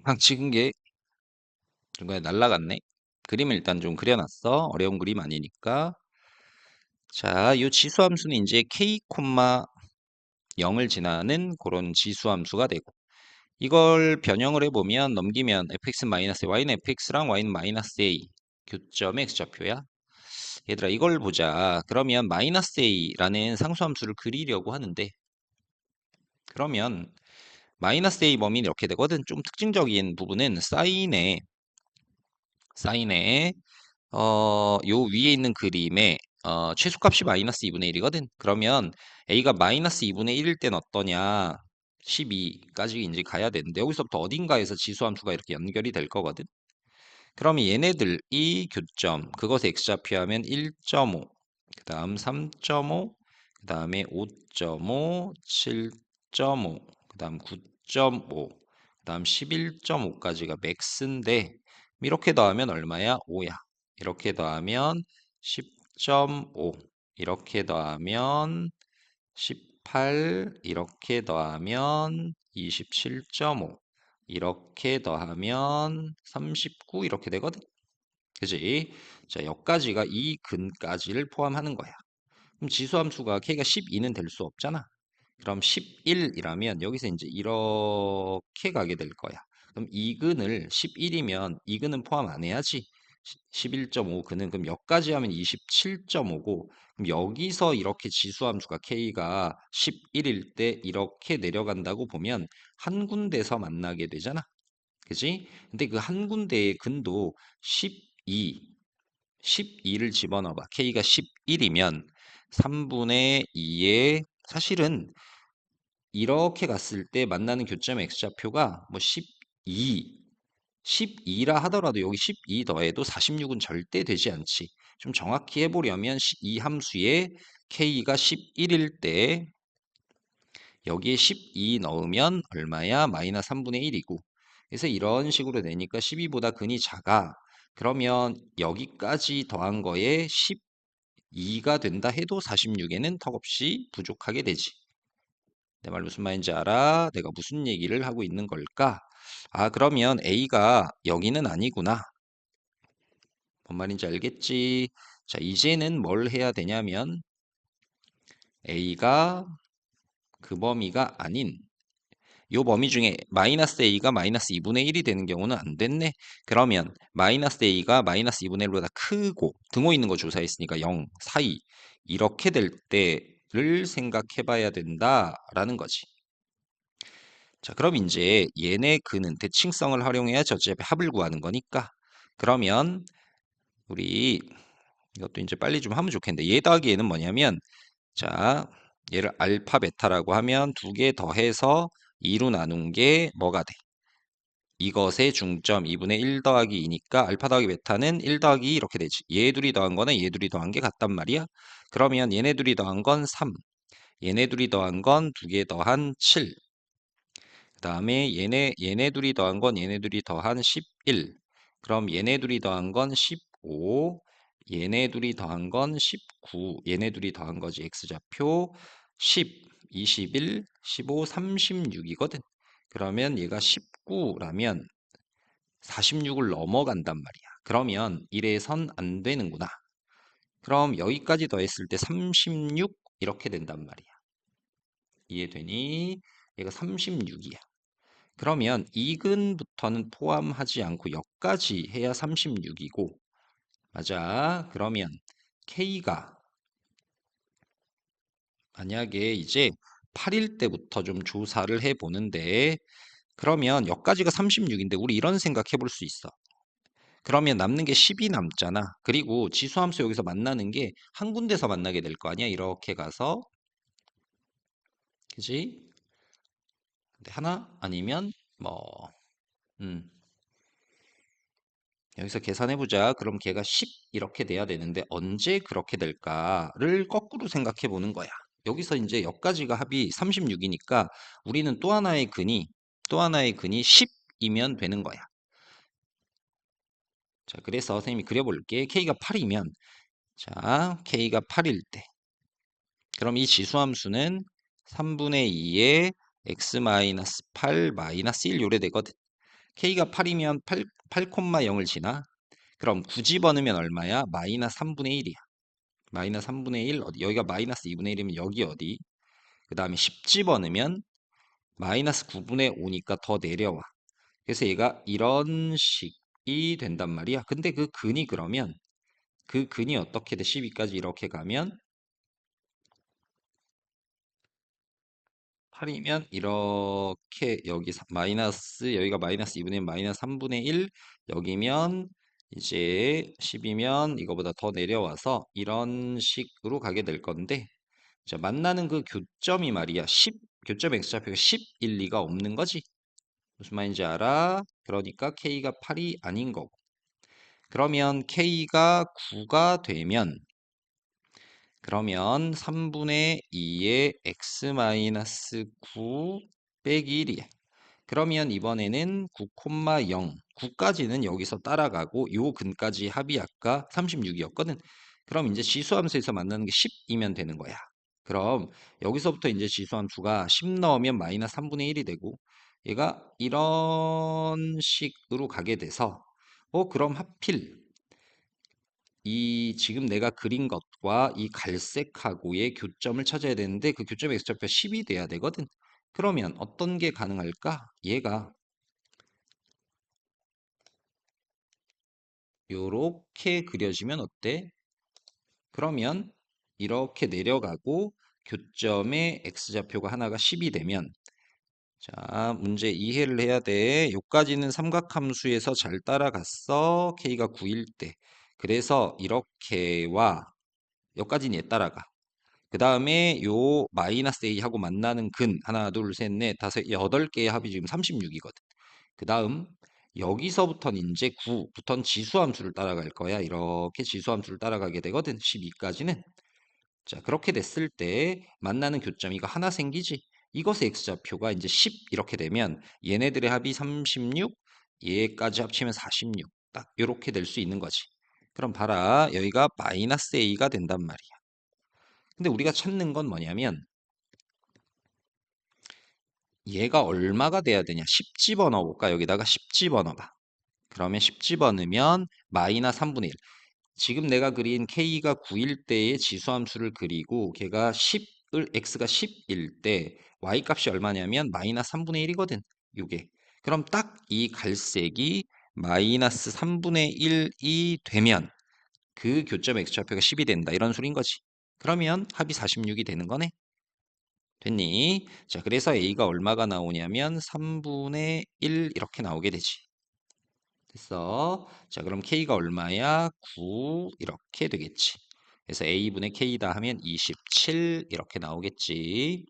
방 찍은 게 중간에 날라갔네. 그림을 일단 좀 그려놨어. 어려운 그림 아니니까. 자, 이 지수함수는 이제 k, 0을 지나는 그런 지수함수가 되고, 이걸 변형을 해보면 넘기면 fx-a, y는 fx랑 y는 -a 교점의 x좌표야. 얘들아, 이걸 보자. 그러면 -a라는 상수함수를 그리려고 하는데, 그러면 -a 범위는 이렇게 되거든. 좀 특징적인 부분은 사인에 요 위에 있는 그림에 최소값이 -2분의 1이거든. 그러면 a가 -2분의 1일 땐 어떠냐? 12까지 이제 가야 되는데 여기서부터 어딘가에서 지수함수가 이렇게 연결이 될 거거든. 그러면 얘네들 이 교점 그것의 x좌표하면 1.5, 그 다음 3.5, 그 다음에 5.5, 7.5, 그 다음 9.5, 그 다음 11.5까지가 맥스인데 이렇게 더하면 얼마야? 5야. 이렇게 더하면 10.5, 이렇게 더하면 18, 이렇게 더하면 27.5, 이렇게 더하면 39 이렇게 되거든. 그지? 자, 여기까지가 이 근까지를 포함하는 거야. 그럼 지수함수가 k가 12는 될 수 없잖아. 그럼 11이라면 여기서 이제 이렇게 가게 될 거야. 그럼 이 근을 11이면 이 근은 포함 안 해야지. 11.5 근은 그럼 여기까지 하면 27.5고 그럼 여기서 이렇게 지수함수가 k가 11일 때 이렇게 내려간다고 보면 한 군데서 만나게 되잖아. 그지? 근데 그 한 군데의 근도 12를 집어넣어봐. k가 11이면 3분의 2에 사실은 이렇게 갔을 때 만나는 교점의 x좌표가 뭐 12라 하더라도 여기 12 더해도 46은 절대 되지 않지. 좀 정확히 해보려면 이 함수에 k가 11일 때 여기에 12 넣으면 얼마야? 마이너스 3분의 1이고. 그래서 이런 식으로 되니까 12보다 근이 작아. 그러면 여기까지 더한 거에 12가 된다 해도 46에는 턱없이 부족하게 되지. 내 말 무슨 말인지 알아? 내가 무슨 얘기를 하고 있는 걸까? 아, 그러면 A가 여기는 아니구나. 뭔 말인지 알겠지? 자, 이제는 뭘 해야 되냐면 A가 그 범위가 아닌 요 범위 중에 마이너스 a가 마이너스 2분의 1이 되는 경우는 안 됐네. 그러면 마이너스 a가 마이너스 2분의 1보다 크고 등호 있는 거 조사했으니까 0, 사이 이렇게 될 때를 생각해 봐야 된다라는 거지. 자, 그럼 이제 얘네 근은 대칭성을 활용해야 저집의 합을 구하는 거니까 그러면 우리 이것도 이제 빨리 좀 하면 좋겠는데 얘 더하기 얘는 뭐냐면 자, 얘를 알파 베타라고 하면 두 개 더해서 2로 나눈 게 뭐가 돼? 이것의 중점 2분의 1 더하기 2니까 알파 더하기 베타는 1 더하기 2 이렇게 되지. 얘 둘이 더한 거는 얘 둘이 더한 게 같단 말이야. 그러면 얘네 둘이 더한 건 3. 얘네 둘이 더한 건 두 개 더한 7. 그 다음에 얘네 둘이 더한 건 얘네 둘이 더한 11. 그럼 얘네 둘이 더한 건 15. 얘네 둘이 더한 건 19. 얘네 둘이 더한 거지. x좌표 10, 21, 15, 36이거든. 그러면 얘가 19라면 46을 넘어간단 말이야. 그러면 1에선 안 되는구나. 그럼 여기까지 더했을 때 36 이렇게 된단 말이야. 이해되니? 얘가 36이야. 그러면 이근부터는 포함하지 않고 여기까지 해야 36이고 맞아. 그러면 K가 만약에 이제 8일 때부터 좀 조사를 해보는데 그러면 여기까지가 36인데 우리 이런 생각 해볼 수 있어. 그러면 남는 게 10이 남잖아. 그리고 지수함수 여기서 만나는 게 한 군데서 만나게 될 거 아니야. 이렇게 가서 그지? 근데 하나 아니면 뭐 음, 여기서 계산해 보자. 그럼 걔가 10 이렇게 돼야 되는데 언제 그렇게 될까를 거꾸로 생각해 보는 거야. 여기서 이제 여기까지가 합이 36이니까 우리는 또 하나의 근이 10이면 되는 거야. 자, 그래서 선생님이 그려볼게. K가 8이면 자, K가 8일 때 그럼 이 지수함수는 3분의 2에 x-8 -1 요래 되거든. K가 8이면 8,0을 지나? 그럼 9 집어넣으면 얼마야? 마이너스 3분의 1이야. 마이너스 3분의 1 어디? 여기가 마이너스 2분의 1이면 여기 어디? 그 다음에 10 집어넣으면 마이너스 9분의 5니까 더 내려와. 그래서 얘가 이런 식이 된단 말이야. 근데 그 근이 그러면 그 근이 어떻게 돼? 12까지 이렇게 가면 8이면 이렇게 여기 마이너스 여기가 마이너스 2분의 1 마이너스 3분의 1 여기면 이제 10이면 이거보다 더 내려와서 이런 식으로 가게 될 건데 자 만나는 그 교점이 말이야 10 교점 x좌표가 10, 1, 2가 없는 거지. 무슨 말인지 알아? 그러니까 k가 8이 아닌 거고 그러면 k가 9가 되면 그러면 3분의 2의 x-9 빼기 1이야. 그러면 이번에는 9,0 9까지는 여기서 따라가고 요 근까지 합이 아까 36이었거든. 그럼 이제 지수함수에서 만나는 게 10이면 되는 거야. 그럼 여기서부터 이제 지수함수가 10 넣으면 마이너스 3분의 1이 되고 얘가 이런 식으로 가게 돼서 그럼 하필 이 지금 내가 그린 것과 이 갈색하고의 교점을 찾아야 되는데 그 교점의 x좌표가 10이 돼야 되거든. 그러면 어떤 게 가능할까? 얘가 요렇게 그려지면 어때? 그러면 이렇게 내려가고 교점의 x좌표가 하나가 10이 되면 자, 문제 이해를 해야 돼. 요까지는 삼각함수에서 잘 따라갔어. k가 9일 때. 그래서 이렇게와 여기까지는 얘 따라가. 그 다음에 요 마이너스 A하고 만나는 근 하나 둘 셋 넷 다섯 여덟 개의 합이 지금 36이거든. 그 다음 여기서부터는 이제 9부터는 지수함수를 따라갈 거야. 이렇게 지수함수를 따라가게 되거든. 12까지는. 자 그렇게 됐을 때 만나는 교점 이거 하나 생기지. 이것의 x좌표가 이제 10 이렇게 되면 얘네들의 합이 36 얘까지 합치면 46 딱 이렇게 될 수 있는 거지. 그럼 봐라 여기가 마이너스 A가 된단 말이야. 근데 우리가 찾는 건 뭐냐면 얘가 얼마가 돼야 되냐? 10 집어넣어 볼까? 여기다가 10 집어넣어봐. 그러면 10 집어넣으면 마이너스 3분의 1. 지금 내가 그린 k가 9일 때의 지수함수를 그리고 걔가 10을 x가 10일 때 y 값이 얼마냐면 마이너스 3분의 1이거든. 요게. 그럼 딱 이 갈색이 마이너스 3분의 1이 되면 그 교점 x좌표가 10이 된다. 이런 소린 거지. 그러면 합이 46이 되는 거네. 됐니? 자, 그래서 A가 얼마가 나오냐면 3분의 1 이렇게 나오게 되지. 됐어. 자, 그럼 K가 얼마야? 9 이렇게 되겠지. 그래서 A분의 K다 하면 27 이렇게 나오겠지.